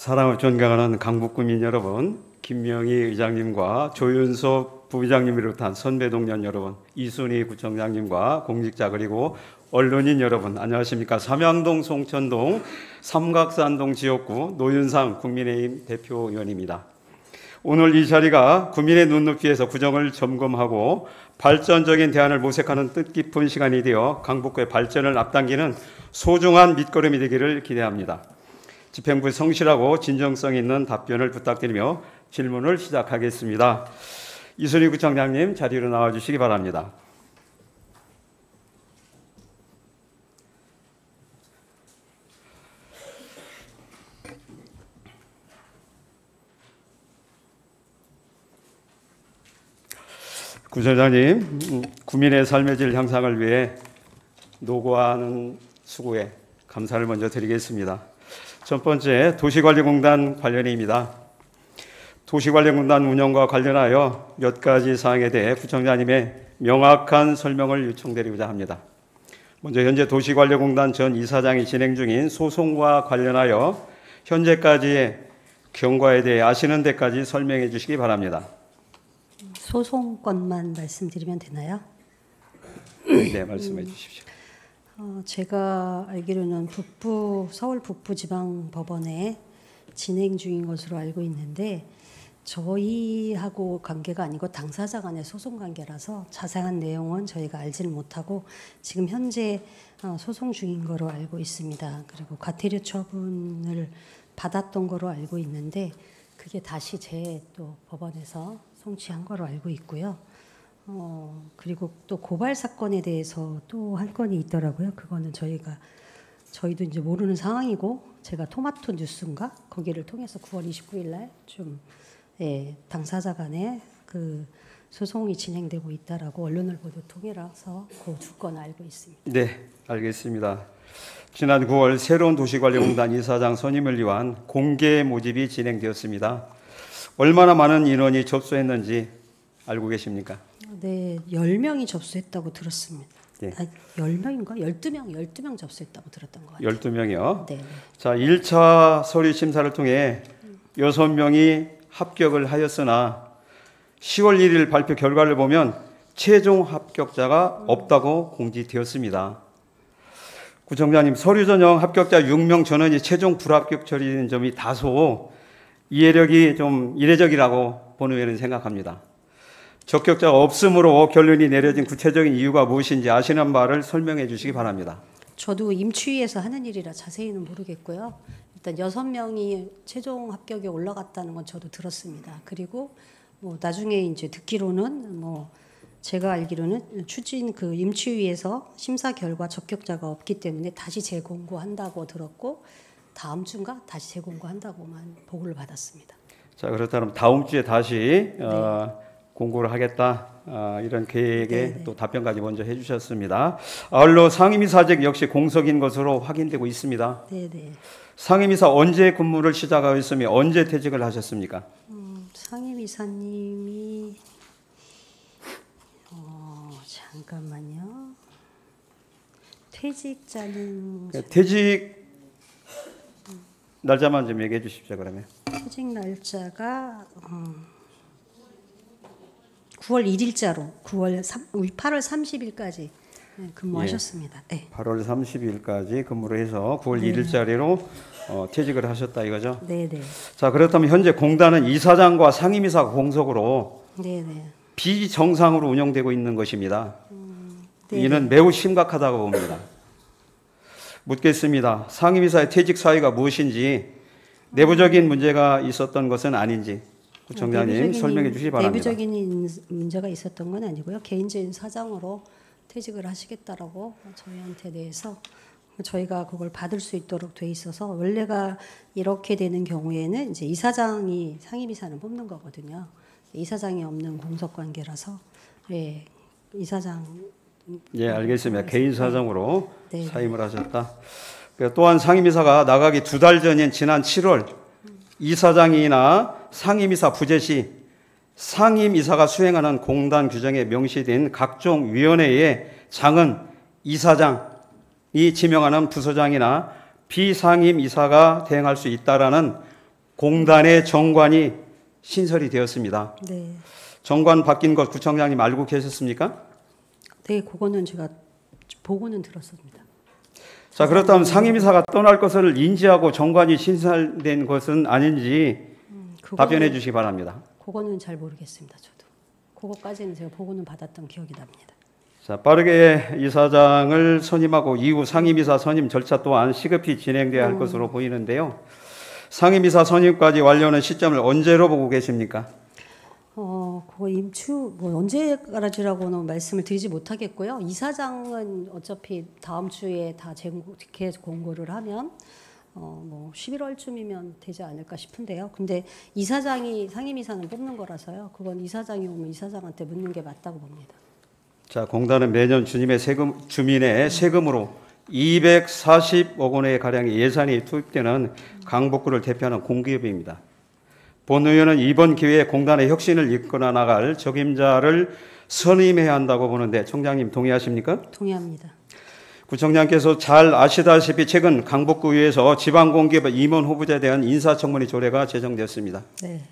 사랑을 존경하는 강북구민 여러분, 김명희 의장님과 조윤석 부의장님을 비롯한 선배 동료 여러분, 이순희 구청장님과 공직자 그리고 언론인 여러분, 안녕하십니까. 삼양동 송천동 삼각산동 지역구 노윤상 국민의힘 대표의원입니다. 오늘 이 자리가 국민의 눈높이에서 구정을 점검하고 발전적인 대안을 모색하는 뜻깊은 시간이 되어 강북구의 발전을 앞당기는 소중한 밑거름이 되기를 기대합니다. 집행부의 성실하고 진정성 있는 답변을 부탁드리며 질문을 시작하겠습니다. 이순희 구청장님 자리로 나와주시기 바랍니다. 구청장님, 구민의 삶의 질 향상을 위해 노고하는 수고에 감사를 먼저 드리겠습니다. 첫 번째, 도시관리공단 관련입니다. 도시관리공단 운영과 관련하여 몇 가지 사항에 대해 구청장님의 명확한 설명을 요청드리고자 합니다. 먼저 현재 도시관리공단 전 이사장이 진행 중인 소송과 관련하여 현재까지의 경과에 대해 아시는 데까지 설명해 주시기 바랍니다. 소송건만 말씀드리면 되나요? 네, 말씀해 주십시오. 제가 알기로는 서울 북부지방법원에 진행 중인 것으로 알고 있는데 저희하고 관계가 아니고 당사자 간의 소송 관계라서 자세한 내용은 저희가 알지는 못하고 지금 현재 소송 중인 거로 알고 있습니다. 그리고 과태료 처분을 받았던 거로 알고 있는데 그게 다시 또 법원에서 송치한 거로 알고 있고요. 그리고 또 고발 사건에 대해서 또 한 건이 있더라고요. 그거는 저희도 이제 모르는 상황이고 제가 토마토 뉴스인가 거기를 통해서 9월 29일 날 좀 당사자 간에 그 소송이 진행되고 있다라고 언론을 보도 통해서 그 두 건 알고 있습니다. 네, 알겠습니다. 지난 9월 새로운 도시관리공단 이사장 선임을 위한 공개 모집이 진행되었습니다. 얼마나 많은 인원이 접수했는지 알고 계십니까? 네, 10명이 접수했다고 들었습니다. 네. 10명인가? 12명 접수했다고 들었던 것 같아요. 12명이요? 네. 자, 1차 서류 심사를 통해 6명이 합격을 하였으나 10월 1일 발표 결과를 보면 최종 합격자가 없다고 공지되었습니다. 구청장님, 서류 전형 합격자 6명 전원이 최종 불합격 처리된 점이 다소 이해력이 좀 이례적이라고 본의원은 생각합니다. 적격자가 없으므로 결론이 내려진 구체적인 이유가 무엇인지 아시는 바를 설명해 주시기 바랍니다. 저도 임추위에서 하는 일이라 자세히는 모르겠고요. 일단 6명이 최종 합격에 올라갔다는 건 저도 들었습니다. 그리고 나중에 이제 듣기로는 제가 알기로는 임추위에서 심사 결과 적격자가 없기 때문에 다시 재공고한다고 들었고 다음 주인가 다시 재공고한다고만 보고를 받았습니다. 자, 그렇다면 다음 주에 다시 공고를 하겠다 이런 계획에 또 답변까지 먼저 해주셨습니다. 아울러 상임이사직 역시 공석인 것으로 확인되고 있습니다. 네네. 상임이사 언제 근무를 시작하였으며 언제 퇴직을 하셨습니까? 상임이사님이 잠깐만요. 퇴직자는 퇴직 날짜만 좀 얘기해 주십시오. 그러면 퇴직 날짜가 9월 1일자로 8월 30일까지 근무하셨습니다. 네. 8월 30일까지 근무를 해서 9월 1일자리로 퇴직을 하셨다 이거죠? 네네. 자, 그렇다면 현재 공단은 이사장과 상임이사 공석으로 네네. 비정상으로 운영되고 있는 것입니다. 네네. 이는 매우 심각하다고 봅니다. 묻겠습니다. 상임이사의 퇴직 사유가 무엇인지 내부적인 문제가 있었던 것은 아닌지 구청장님 설명해 주시기 바랍니다. 내부적인 문제가 있었던 건 아니고요. 개인적인 사정으로 퇴직을 하시겠다라고 저희한테 대해서 저희가 그걸 받을 수 있도록 돼 있어서 원래가 이렇게 되는 경우에는 이제 이사장이 상임이사는 뽑는 거거든요. 이사장이 없는 공석 관계라서 이사장 예, 알겠습니다. 개인 사정으로 네. 사임을 하셨다. 또한 상임이사가 나가기 2달 전인 지난 7월 이사장이나 상임이사 부재 시 상임이사가 수행하는 공단 규정에 명시된 각종 위원회의 장은 이사장이 지명하는 부서장이나 비상임이사가 대행할 수 있다라는 공단의 정관이 신설이 되었습니다. 네. 정관 바뀐 것 구청장님 알고 계셨습니까? 네, 그거는 제가 보고는 들었습니다. 자, 그렇다면 상임이사가 떠날 것을 인지하고 정관이 신설된 것은 아닌지 답변해 주시기 바랍니다. 그거는 잘 모르겠습니다. 저도. 그거까지는 제가 보고는 받았던 기억이 납니다. 자, 빠르게 이사장을 선임하고 이후 상임이사 선임 절차 또한 시급히 진행돼야 할 것으로 보이는데요. 상임이사 선임까지 완료하는 시점을 언제로 보고 계십니까? 그거 언제까지라고는 말씀을 드리지 못하겠고요. 이사장은 어차피 다음 주에 다 이렇게 공고를 하면 11월쯤이면 되지 않을까 싶은데요. 근데 상임이사는 뽑는 거라서요. 그건 이사장이 오면 이사장한테 묻는 게 맞다고 봅니다. 자, 공단은 매년 주민의 세금으로 240억 원의 가량의 예산이 투입되는 강북구를 대표하는 공기업입니다. 본 의원은 이번 기회에 공단의 혁신을 이끌어 나갈 적임자를 선임해야 한다고 보는데 총장님 동의하십니까? 동의합니다. 구청장께서 잘 아시다시피 최근 강북구에서 지방공기업 임원 후보자에 대한 인사청문회 조례가 제정되었습니다. 네.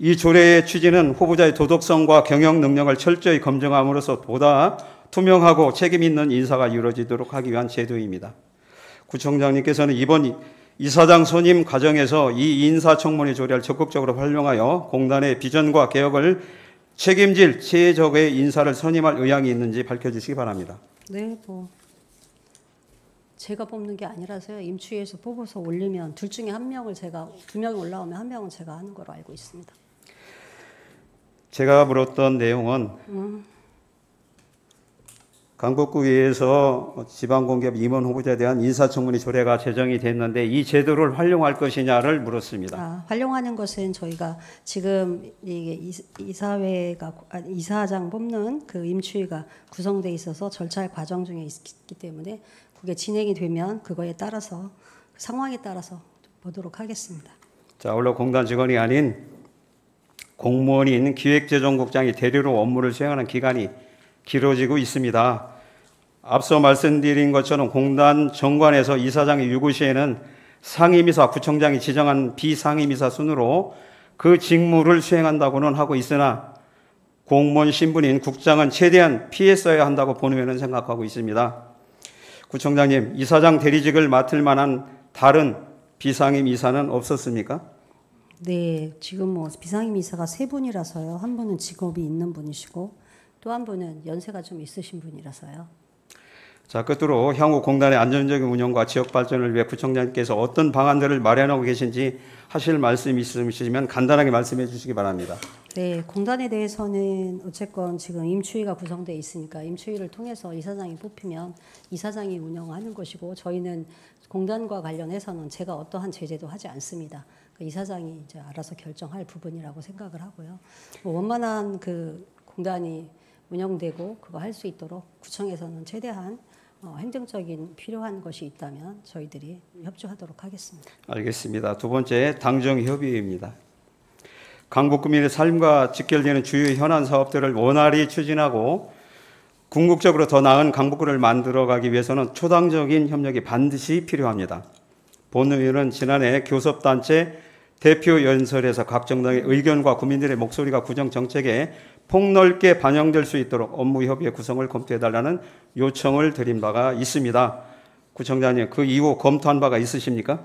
이 조례의 취지는 후보자의 도덕성과 경영 능력을 철저히 검증함으로써 보다 투명하고 책임 있는 인사가 이루어지도록 하기 위한 제도입니다. 구청장님께서는 이번 이사장 선임 과정에서 이 인사청문회 조례를 적극적으로 활용하여 공단의 비전과 개혁을 책임질 최적의 인사를 선임할 의향이 있는지 밝혀주시기 바랍니다. 네, 제가 뽑는 게 아니라서요. 임추위에서 뽑아서 올리면 둘 중에 한 명을 두 명이 올라오면 한 명은 제가 하는 걸로 알고 있습니다. 제가 물었던 내용은 강북구에서 지방공기업 임원 후보자에 대한 인사청문회 조례가 제정이 됐는데 이 제도를 활용할 것이냐를 물었습니다. 활용하는 것은 저희가 지금 이게 이사장 뽑는 그 임추위가 구성돼 있어서 절차의 과정 중에 있기 때문에 그게 진행이 되면 그거에 따라서 상황에 따라서 보도록 하겠습니다. 자, 원래 공단 직원이 아닌 공무원인 기획재정국장이 대리로 업무를 수행하는 기간이 길어지고 있습니다. 앞서 말씀드린 것처럼 공단 정관에서 이사장의 유고 시에는 상임이사, 구청장이 지정한 비상임이사 순으로 그 직무를 수행한다고는 하고 있으나 공무원 신분인 국장은 최대한 피했어야 한다고 본의원은 생각하고 있습니다. 구청장님, 이사장 대리직을 맡을 만한 다른 비상임 이사는 없었습니까? 네, 지금 비상임 이사가 3분이라서요. 한 분은 직업이 있는 분이시고 또 한 분은 연세가 좀 있으신 분이라서요. 자, 끝으로 향후 공단의 안정적인 운영과 지역 발전을 위해 구청장님께서 어떤 방안들을 마련하고 계신지 하실 말씀이 있으시면 간단하게 말씀해 주시기 바랍니다. 네, 공단에 대해서는 어쨌건 지금 임추위가 구성되어 있으니까 임추위를 통해서 이사장이 뽑히면 이사장이 운영하는 것이고 저희는 공단과 관련해서는 제가 어떠한 제재도 하지 않습니다. 그 이사장이 이제 알아서 결정할 부분이라고 생각을 하고요. 원만한 그 공단이 운영되고 그거 할 수 있도록 구청에서는 최대한 행정적인 필요한 것이 있다면 저희들이 협조하도록 하겠습니다. 알겠습니다. 두 번째, 당정협의회입니다. 강북구민의 삶과 직결되는 주요 현안 사업들을 원활히 추진하고 궁극적으로 더 나은 강북구를 만들어가기 위해서는 초당적인 협력이 반드시 필요합니다. 본 의원은 지난해 교섭단체 대표 연설에서 각 정당의 의견과 국민들의 목소리가 구정 정책에 폭넓게 반영될 수 있도록 업무협의회 구성을 검토해달라는 요청을 드린 바가 있습니다. 구청장님, 그 이후 검토한 바가 있으십니까?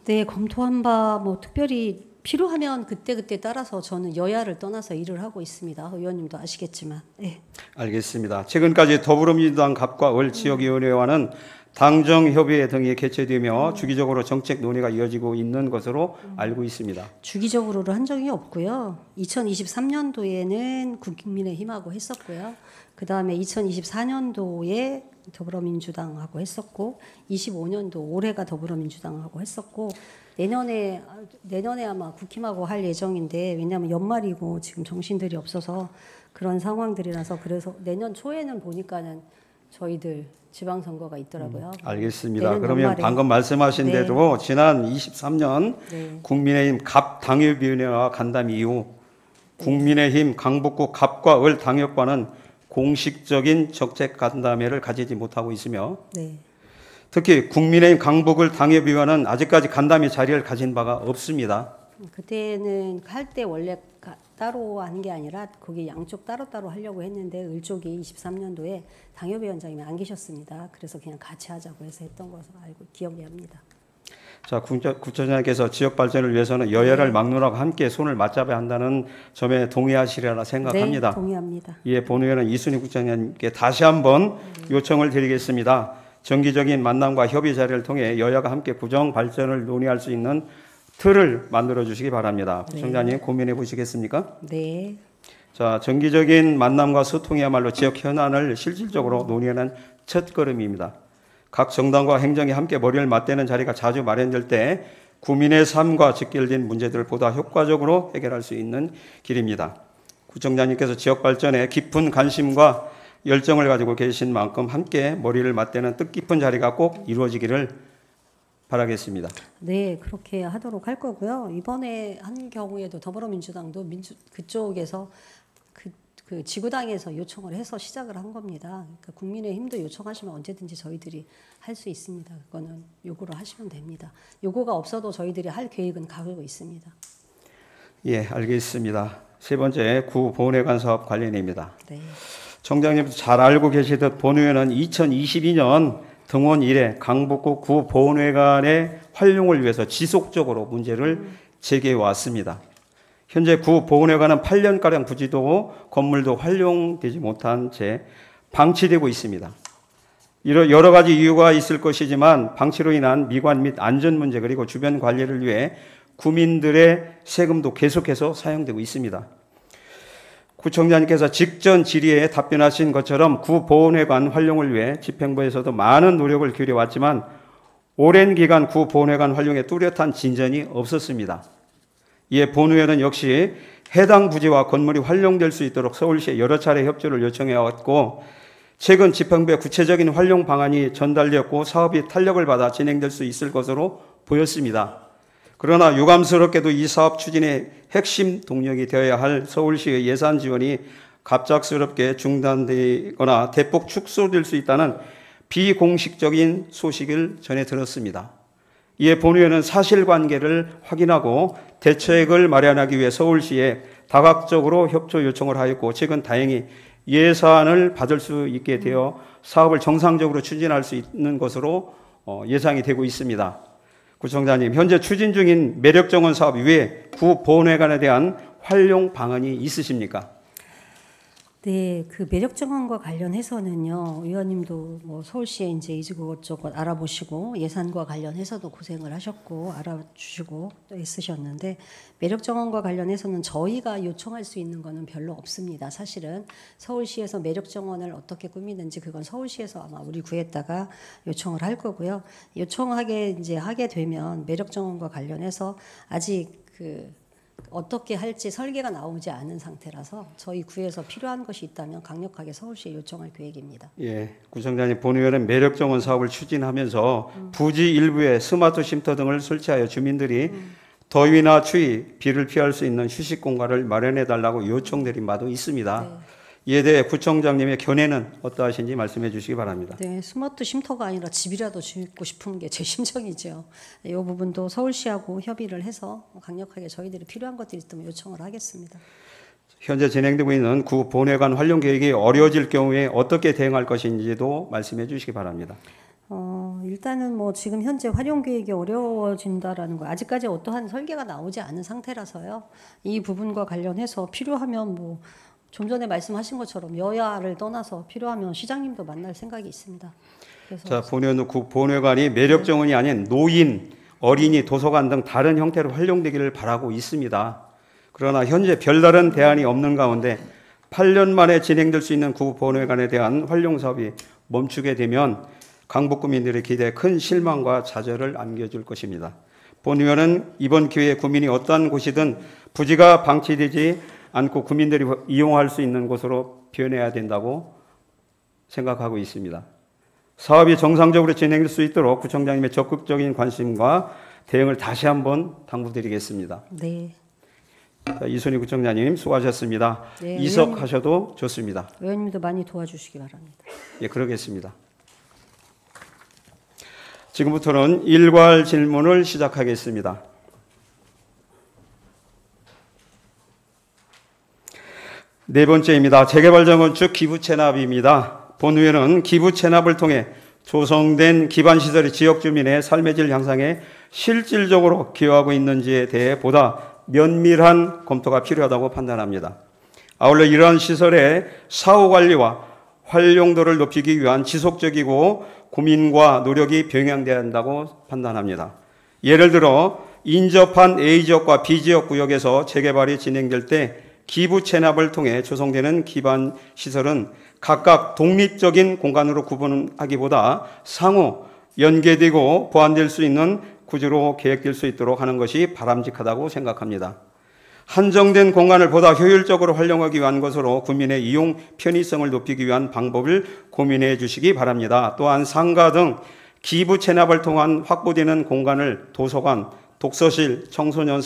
네, 검토한 바 특별히 필요하면 그때그때 따라서 저는 여야를 떠나서 일을 하고 있습니다. 의원님도 아시겠지만. 네. 알겠습니다. 최근까지 더불어민주당 갑과 을 지역위원회와는 당정협의회 등이 개최되며 주기적으로 정책 논의가 이어지고 있는 것으로 알고 있습니다. 주기적으로는 한 적이 없고요. 2023년도에는 국민의힘하고 했었고요. 그 다음에 2024년도에 더불어민주당하고 했었고 25년도 올해가 더불어민주당하고 했었고 내년에 아마 국힘하고 할 예정인데 왜냐하면 연말이고 지금 정신들이 없어서 그런 상황들이라서 그래서 내년 초에는 보니까는 저희들 지방선거가 있더라고요. 알겠습니다. 그러면 연말에. 방금 말씀하신 네. 대로 지난 23년 네. 국민의힘 갑 당협위원회와 간담 이후 국민의힘 강북구 갑과 을 당협과는 공식적인 정책 간담회를 가지지 못하고 있으며 네. 특히 국민의힘 강북을 당협위원은 아직까지 간담회 자리를 가진 바가 없습니다. 그때는 할 때 원래 따로 하는 게 아니라 거기 양쪽 따로따로 하려고 했는데 을쪽이 23년도에 당협위원장님이 안 계셨습니다. 그래서 그냥 같이 하자고 해서 했던 것으로 알고 기억이 합니다. 자, 구청장님께서 지역 발전을 위해서는 여야를 막론하고 함께 손을 맞잡아야 한다는 점에 동의하시리라 생각합니다. 네, 동의합니다. 이에 본의원은 이순희 구청장님께 다시 한번 요청을 드리겠습니다. 정기적인 만남과 협의 자리를 통해 여야가 함께 구청 발전을 논의할 수 있는 틀을 만들어 주시기 바랍니다. 구청장님 고민해 보시겠습니까? 네. 자, 정기적인 만남과 소통이야말로 지역 현안을 실질적으로 논의하는 첫걸음입니다. 각 정당과 행정이 함께 머리를 맞대는 자리가 자주 마련될 때 구민의 삶과 직결된 문제들을 보다 효과적으로 해결할 수 있는 길입니다. 구청장님께서 지역 발전에 깊은 관심과 열정을 가지고 계신 만큼 함께 머리를 맞대는 뜻깊은 자리가 꼭 이루어지기를 바라겠습니다. 네, 그렇게 하도록 할 거고요. 이번에 한 경우에도 더불어민주당도 그쪽에서 그 지구당에서 요청을 해서 시작을 한 겁니다. 그러니까 국민의힘도 요청하시면 언제든지 저희들이 할 수 있습니다. 그거는 요구를 하시면 됩니다. 요구가 없어도 저희들이 할 계획은 가지고 있습니다. 예, 알겠습니다. 세 번째 구본회관 사업 관련입니다. 네. 청장님도 잘 알고 계시듯 본의원은 2022년 등원 이래 강북구 구본회관의 활용을 위해서 지속적으로 문제를 제기해 왔습니다. 현재 구본회관은 8년가량 부지도 건물도 활용되지 못한 채 방치되고 있습니다. 여러 가지 이유가 있을 것이지만 방치로 인한 미관 및 안전 문제 그리고 주변 관리를 위해 구민들의 세금도 계속해서 사용되고 있습니다. 구청장님께서 직전 질의에 답변하신 것처럼 구본회관 활용을 위해 집행부에서도 많은 노력을 기울여왔지만 오랜 기간 구본회관 활용에 뚜렷한 진전이 없었습니다. 이에 본의원은 역시 해당 부지와 건물이 활용될 수 있도록 서울시에 여러 차례 협조를 요청해왔고 최근 집행부에 구체적인 활용 방안이 전달되었고 사업이 탄력을 받아 진행될 수 있을 것으로 보였습니다. 그러나 유감스럽게도 이 사업 추진의 핵심 동력이 되어야 할 서울시의 예산 지원이 갑작스럽게 중단되거나 대폭 축소될 수 있다는 비공식적인 소식을 전해 들었습니다. 이에 본의원은 사실관계를 확인하고 대책을 마련하기 위해 서울시에 다각적으로 협조 요청을 하였고 최근 다행히 예산을 받을 수 있게 되어 사업을 정상적으로 추진할 수 있는 것으로 예상이 되고 있습니다. 구청장님, 현재 추진 중인 매력정원 사업 외에 구본회관에 대한 활용 방안이 있으십니까? 네, 그 매력정원과 관련해서는요, 의원님도 뭐 서울시에 이제 이것저것 알아보시고 예산과 관련해서도 고생을 하셨고 알아주시고 또 애쓰셨는데 매력정원과 관련해서는 저희가 요청할 수 있는 거는 별로 없습니다. 사실은 서울시에서 매력정원을 어떻게 꾸미는지 그건 서울시에서 아마 우리 구에다가 요청을 할 거고요. 요청하게 이제 하게 되면 매력정원과 관련해서 아직 어떻게 할지 설계가 나오지 않은 상태라서 저희 구에서 필요한 것이 있다면 강력하게 서울시에 요청할 계획입니다. 예, 구청장님, 본의원은 매력정원 사업을 추진하면서 부지 일부에 스마트 쉼터 등을 설치하여 주민들이 더위나 추위, 비를 피할 수 있는 휴식 공간을 마련해 달라고 요청드린 바도 있습니다. 네. 이에 대해 구청장님의 견해는 어떠하신지 말씀해 주시기 바랍니다. 네, 스마트 쉼터가 아니라 집이라도 짓고 싶은 게 제 심정이죠. 이 부분도 서울시하고 협의를 해서 강력하게 저희들이 필요한 것들이 있다면 요청을 하겠습니다. 현재 진행되고 있는 구본회관 활용 계획이 어려워질 경우에 어떻게 대응할 것인지도 말씀해 주시기 바랍니다. 일단은 뭐 지금 현재 활용 계획이 어려워진다라는 거 아직까지 어떠한 설계가 나오지 않은 상태라서요. 이 부분과 관련해서 필요하면 뭐 좀 전에 말씀하신 것처럼 여야를 떠나서 필요하면 시장님도 만날 생각이 있습니다. 그래서 자, 본의원은 구본회관이 매력정원이 아닌 노인, 어린이, 도서관 등 다른 형태로 활용되기를 바라고 있습니다. 그러나 현재 별다른 대안이 없는 가운데 8년 만에 진행될 수 있는 구본회관에 대한 활용 사업이 멈추게 되면 강북구민들의 기대에 큰 실망과 좌절을 안겨줄 것입니다. 본의원은 이번 기회에 구민이 어떠한 곳이든 부지가 방치되지 않고 구민들이 이용할 수 있는 곳으로 변해야 된다고 생각하고 있습니다. 사업이 정상적으로 진행될 수 있도록 구청장님의 적극적인 관심과 대응을 다시 한번 당부드리겠습니다. 네. 자, 이순희 구청장님 수고하셨습니다. 네, 이석하셔도 좋습니다. 의원님도 많이 도와주시기 바랍니다. 예, 그러겠습니다. 지금부터는 일괄 질문을 시작하겠습니다. 네 번째입니다. 재개발자건축 기부채납입니다. 본회의는 기부채납을 통해 조성된 기반시설이 지역주민의 삶의 질 향상에 실질적으로 기여하고 있는지에 대해 보다 면밀한 검토가 필요하다고 판단합니다. 아울러 이러한 시설의 사후관리와 활용도를 높이기 위한 지속적이고 고민과 노력이 병행돼야 한다고 판단합니다. 예를 들어 인접한 A지역과 B지역 구역에서 재개발이 진행될 때 기부 채납을 통해 조성되는 기반 시설은 각각 독립적인 공간으로 구분하기보다 상호 연계되고 보완될 수 있는 구조로 계획될 수 있도록 하는 것이 바람직하다고 생각합니다. 한정된 공간을 보다 효율적으로 활용하기 위한 것으로 국민의 이용 편의성을 높이기 위한 방법을 고민해 주시기 바랍니다. 또한 상가 등 기부 채납을 통한 확보되는 공간을 도서관, 독서실, 청소년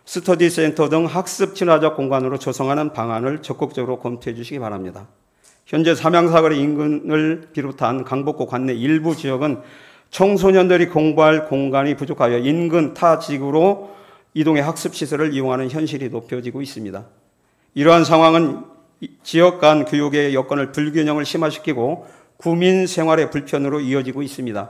스터디 센터 등 학습 친화적 공간으로 조성하는 방안을 적극적으로 검토해 주시기 바랍니다. 현재 삼양사거리 인근을 비롯한 강북구 관내 일부 지역은 청소년들이 공부할 공간이 부족하여 인근 타 지구로 이동해 학습시설을 이용하는 현실이 높여지고 있습니다. 이러한 상황은 지역 간 교육의 여건을 불균형을 심화시키고 구민 생활의 불편으로 이어지고 있습니다.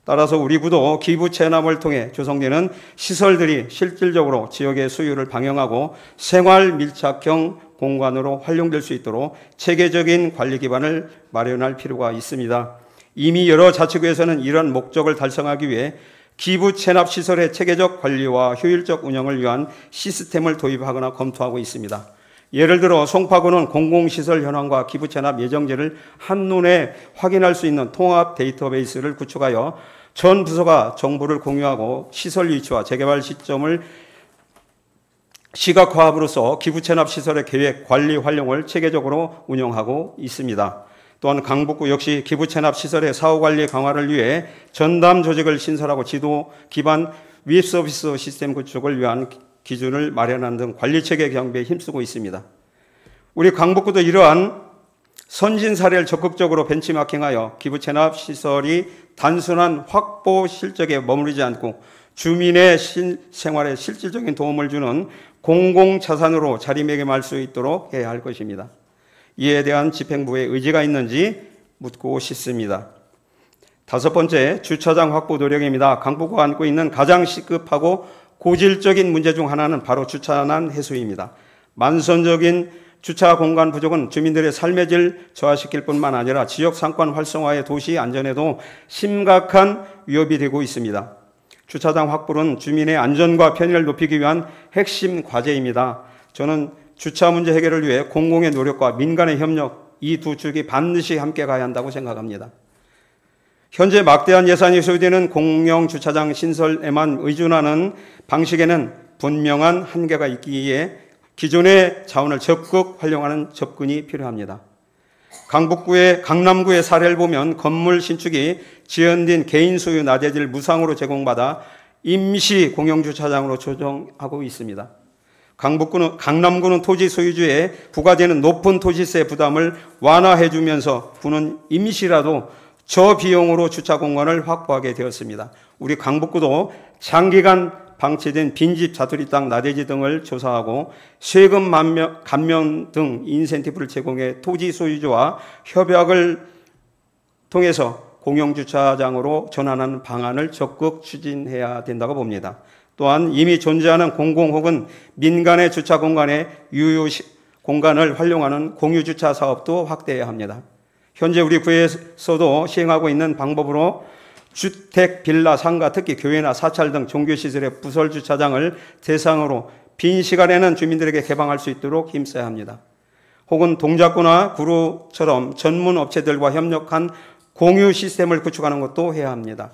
따라서 우리 구도 기부 채납을 통해 조성되는 시설들이 실질적으로 지역의 수요를 방영하고 생활 밀착형 공간으로 활용될 수 있도록 체계적인 관리 기반을 마련할 필요가 있습니다. 이미 여러 자치구에서는 이런 목적을 달성하기 위해 기부 채납 시설의 체계적 관리와 효율적 운영을 위한 시스템을 도입하거나 검토하고 있습니다. 예를 들어 송파구는 공공시설 현황과 기부 채납 예정지를 한눈에 확인할 수 있는 통합 데이터베이스를 구축하여 전 부서가 정보를 공유하고 시설 위치와 재개발 시점을 시각화함으로써 기부 채납 시설의 계획, 관리, 활용을 체계적으로 운영하고 있습니다. 또한 강북구 역시 기부 채납 시설의 사후관리 강화를 위해 전담 조직을 신설하고 지도 기반 위입 서비스 시스템 구축을 위한 기준을 마련하는 등 관리체계 경비에 힘쓰고 있습니다. 우리 강북구도 이러한 선진 사례를 적극적으로 벤치마킹하여 기부 채납 시설이 단순한 확보 실적에 머무르지 않고 주민의 생활에 실질적인 도움을 주는 공공자산으로 자리매김할 수 있도록 해야 할 것입니다. 이에 대한 집행부의 의지가 있는지 묻고 싶습니다. 다섯 번째, 주차장 확보 노력입니다. 강북구가 안고 있는 가장 시급하고 고질적인 문제 중 하나는 바로 주차난 해소입니다. 만선적인 주차 공간 부족은 주민들의 삶의 질 저하시킬 뿐만 아니라 지역 상권 활성화의 도시 안전에도 심각한 위협이 되고 있습니다. 주차장 확보는 주민의 안전과 편의를 높이기 위한 핵심 과제입니다. 저는 주차 문제 해결을 위해 공공의 노력과 민간의 협력, 이 두 축이 반드시 함께 가야 한다고 생각합니다. 현재 막대한 예산이 소요되는 공영 주차장 신설에만 의존하는 방식에는 분명한 한계가 있기에 기존의 자원을 적극 활용하는 접근이 필요합니다. 강남구의 사례를 보면 건물 신축이 지연된 개인 소유 나대지를 무상으로 제공받아 임시 공영주차장으로 조정하고 있습니다. 강남구는 토지 소유주에 부과되는 높은 토지세 부담을 완화해주면서 구는 임시라도 저비용으로 주차 공간을 확보하게 되었습니다. 우리 강북구도 장기간 방치된 빈집, 자투리 땅, 나대지 등을 조사하고 세금 감면 등 인센티브를 제공해 토지 소유주와 협약을 통해서 공영주차장으로 전환하는 방안을 적극 추진해야 된다고 봅니다. 또한 이미 존재하는 공공 혹은 민간의 주차 공간의 유효 공간을 활용하는 공유주차 사업도 확대해야 합니다. 현재 우리 구에서도 시행하고 있는 방법으로 주택, 빌라, 상가, 특히 교회나 사찰 등 종교시설의 부설 주차장을 대상으로 빈 시간에는 주민들에게 개방할 수 있도록 힘써야 합니다. 혹은 동작구나 구로처럼 전문 업체들과 협력한 공유 시스템을 구축하는 것도 해야 합니다.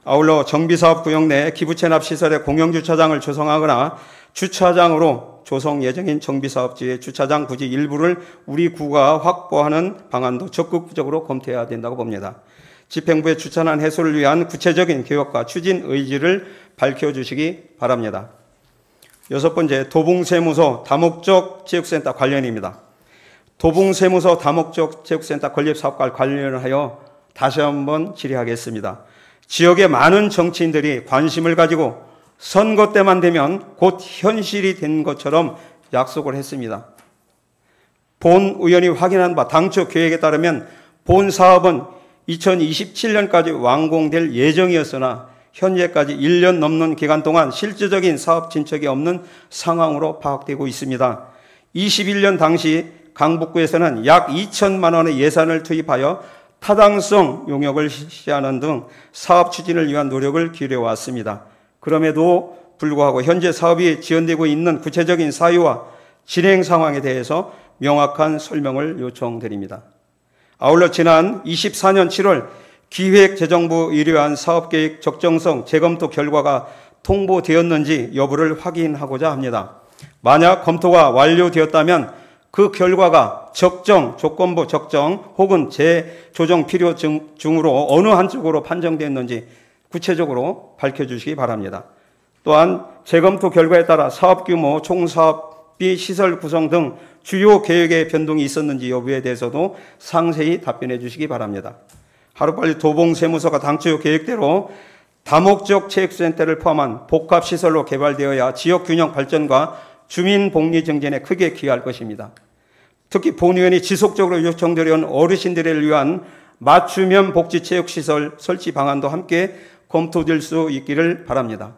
아울러 정비사업 구역 내 기부채납 시설의 공영주차장을 조성하거나 주차장으로 조성 예정인 정비사업지의 주차장 부지 일부를 우리 구가 확보하는 방안도 적극적으로 검토해야 된다고 봅니다. 집행부의 주차난 해소를 위한 구체적인 계획과 추진 의지를 밝혀주시기 바랍니다. 여섯 번째, 도봉세무서 다목적 체육센터 관련입니다. 도봉세무서 다목적 체육센터 건립 사업과 관련하여 다시 한번 질의하겠습니다. 지역의 많은 정치인들이 관심을 가지고 선거 때만 되면 곧 현실이 된 것처럼 약속을 했습니다. 본 의원이 확인한 바 당초 계획에 따르면 본 사업은 2027년까지 완공될 예정이었으나 현재까지 1년 넘는 기간 동안 실질적인 사업 진척이 없는 상황으로 파악되고 있습니다. 21년 당시 강북구에서는 약 2천만 원의 예산을 투입하여 타당성 용역을 실시하는 등 사업 추진을 위한 노력을 기울여왔습니다. 그럼에도 불구하고 현재 사업이 지연되고 있는 구체적인 사유와 진행 상황에 대해서 명확한 설명을 요청드립니다. 아울러 지난 24년 7월 기획재정부 의뢰한 사업계획 적정성 재검토 결과가 통보되었는지 여부를 확인하고자 합니다. 만약 검토가 완료되었다면 그 결과가 적정, 조건부 적정 혹은 재조정 필요 중으로 어느 한쪽으로 판정됐는지 구체적으로 밝혀주시기 바랍니다. 또한 재검토 결과에 따라 사업규모, 총사업비, 시설 구성 등 주요 계획의 변동이 있었는지 여부에 대해서도 상세히 답변해 주시기 바랍니다. 하루빨리 도봉세무서가 당초 계획대로 다목적 체육센터를 포함한 복합시설로 개발되어야 지역균형 발전과 주민복리 증진에 크게 기여할 것입니다. 특히 본 의원이 지속적으로 요청드려온 어르신들을 위한 맞춤형 복지체육시설 설치 방안도 함께 검토될 수 있기를 바랍니다.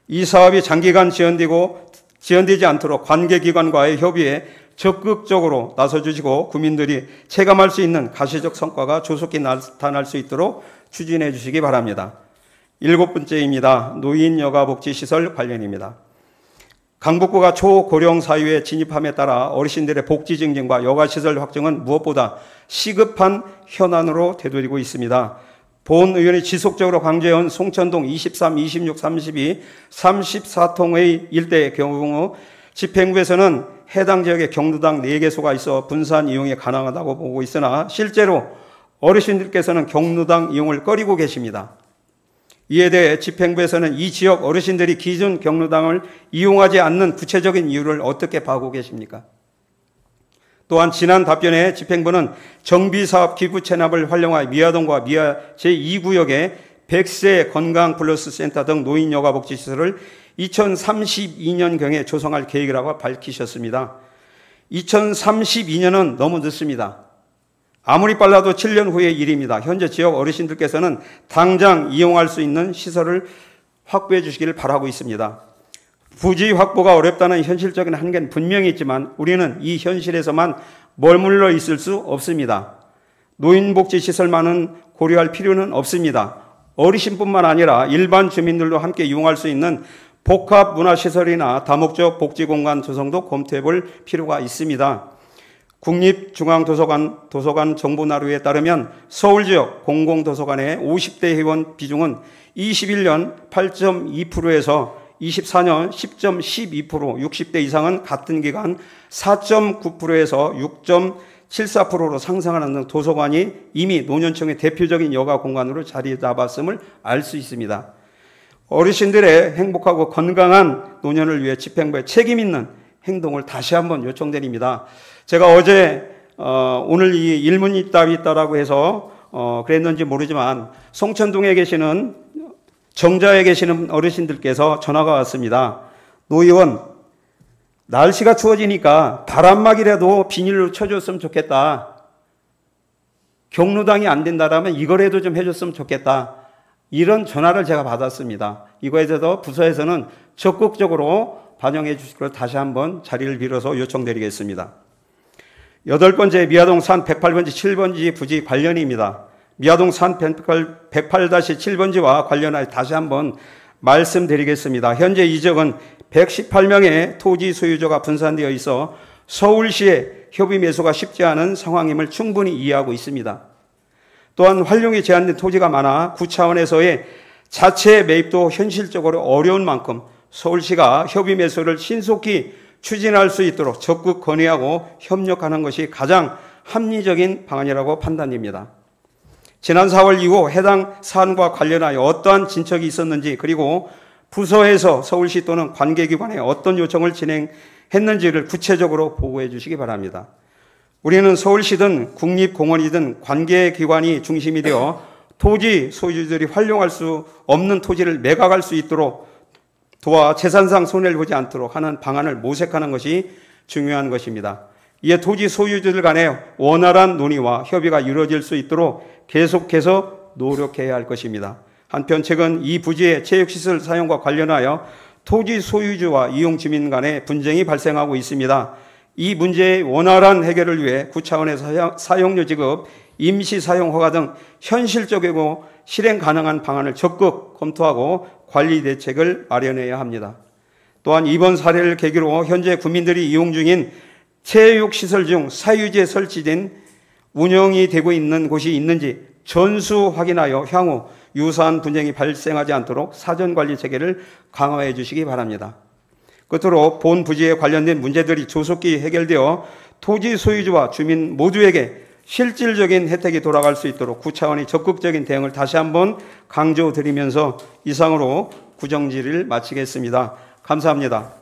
이 사업이 장기간 지연되지 않도록 관계기관과의 협의에 적극적으로 나서주시고 국민들이 체감할 수 있는 가시적 성과가 조속히 나타날 수 있도록 추진해 주시기 바랍니다. 7번째입니다. 노인 여가복지시설 관련입니다. 강북구가 초고령 사회에 진입함에 따라 어르신들의 복지 증진과 여가시설 확정은 무엇보다 시급한 현안으로 되돌리고 있습니다. 본 의원이 지속적으로 강조해온 송천동 23, 26, 32, 34통의 일대의 경우 집행부에서는 해당 지역에 경로당 4개소가 있어 분산 이용이 가능하다고 보고 있으나 실제로 어르신들께서는 경로당 이용을 꺼리고 계십니다. 이에 대해 집행부에서는 이 지역 어르신들이 기존 경로당을 이용하지 않는 구체적인 이유를 어떻게 봐오고 계십니까? 또한 지난 답변에 집행부는 정비사업 기부 체납을 활용하여 미아동과 미아 제2구역에 100세 건강플러스센터 등 노인 여가복지시설을 2032년경에 조성할 계획이라고 밝히셨습니다. 2032년은 너무 늦습니다. 아무리 빨라도 7년 후의 일입니다. 현재 지역 어르신들께서는 당장 이용할 수 있는 시설을 확보해 주시기를 바라고 있습니다. 부지 확보가 어렵다는 현실적인 한계는 분명히 있지만 우리는 이 현실에서만 머물러 있을 수 없습니다. 노인복지시설만은 고려할 필요는 없습니다. 어르신뿐만 아니라 일반 주민들도 함께 이용할 수 있는 복합문화시설이나 다목적 복지공간 조성도 검토해 볼 필요가 있습니다. 국립중앙도서관 도서관 정보나루에 따르면 서울지역 공공도서관의 50대 회원 비중은 21년 8.2%에서 24년 10.12%, 60대 이상은 같은 기간 4.9%에서 6.74%로 상승하는 등 도서관이 이미 노년층의 대표적인 여가 공간으로 자리 잡았음을 알 수 있습니다. 어르신들의 행복하고 건강한 노년을 위해 집행부의 책임 있는 행동을 다시 한번 요청드립니다. 제가 어제 오늘 이 일문이답이 있다라고 해서 그랬는지 모르지만 송천동에 계시는 정자에 계시는 어르신들께서 전화가 왔습니다. 노 의원, 날씨가 추워지니까 바람막이라도 비닐로 쳐줬으면 좋겠다. 경로당이 안 된다라면 이거라도 좀 해줬으면 좋겠다. 이런 전화를 제가 받았습니다. 이거에 대해서 부서에서는 적극적으로 반영해 주실 것을 다시 한번 자리를 빌어서 요청드리겠습니다. 8번째 미아동 산 108번지 7번지 부지 관련입니다. 미아동 산 108-7번지와 관련하여 다시 한번 말씀드리겠습니다. 현재 이 지역은 118명의 토지 소유자가 분산되어 있어 서울시의 협의 매수가 쉽지 않은 상황임을 충분히 이해하고 있습니다. 또한 활용이 제한된 토지가 많아 구 차원에서의 자체 매입도 현실적으로 어려운 만큼 서울시가 협의 매수를 신속히 추진할 수 있도록 적극 건의하고 협력하는 것이 가장 합리적인 방안이라고 판단됩니다. 지난 4월 이후 해당 사안과 관련하여 어떠한 진척이 있었는지 그리고 부서에서 서울시 또는 관계기관에 어떤 요청을 진행했는지를 구체적으로 보고해 주시기 바랍니다. 우리는 서울시든 국립공원이든 관계기관이 중심이 되어 토지 소유주들이 활용할 수 없는 토지를 매각할 수 있도록 도와 재산상 손해를 보지 않도록 하는 방안을 모색하는 것이 중요한 것입니다. 이에 토지 소유주들 간의 원활한 논의와 협의가 이루어질 수 있도록 계속해서 노력해야 할 것입니다. 한편 최근 이 부지의 체육시설 사용과 관련하여 토지 소유주와 이용 주민 간의 분쟁이 발생하고 있습니다. 이 문제의 원활한 해결을 위해 구차원에서 사용료 지급, 임시 사용 허가 등 현실적이고 실행 가능한 방안을 적극 검토하고 관리 대책을 마련해야 합니다. 또한 이번 사례를 계기로 현재 국민들이 이용 중인 체육시설 중 사유지에 설치된 운영이 되고 있는 곳이 있는지 전수 확인하여 향후 유사한 분쟁이 발생하지 않도록 사전관리 체계를 강화해 주시기 바랍니다. 끝으로 본 부지에 관련된 문제들이 조속히 해결되어 토지 소유주와 주민 모두에게 실질적인 혜택이 돌아갈 수 있도록 구차원이 적극적인 대응을 다시 한번 강조드리면서 이상으로 구정질을 마치겠습니다. 감사합니다.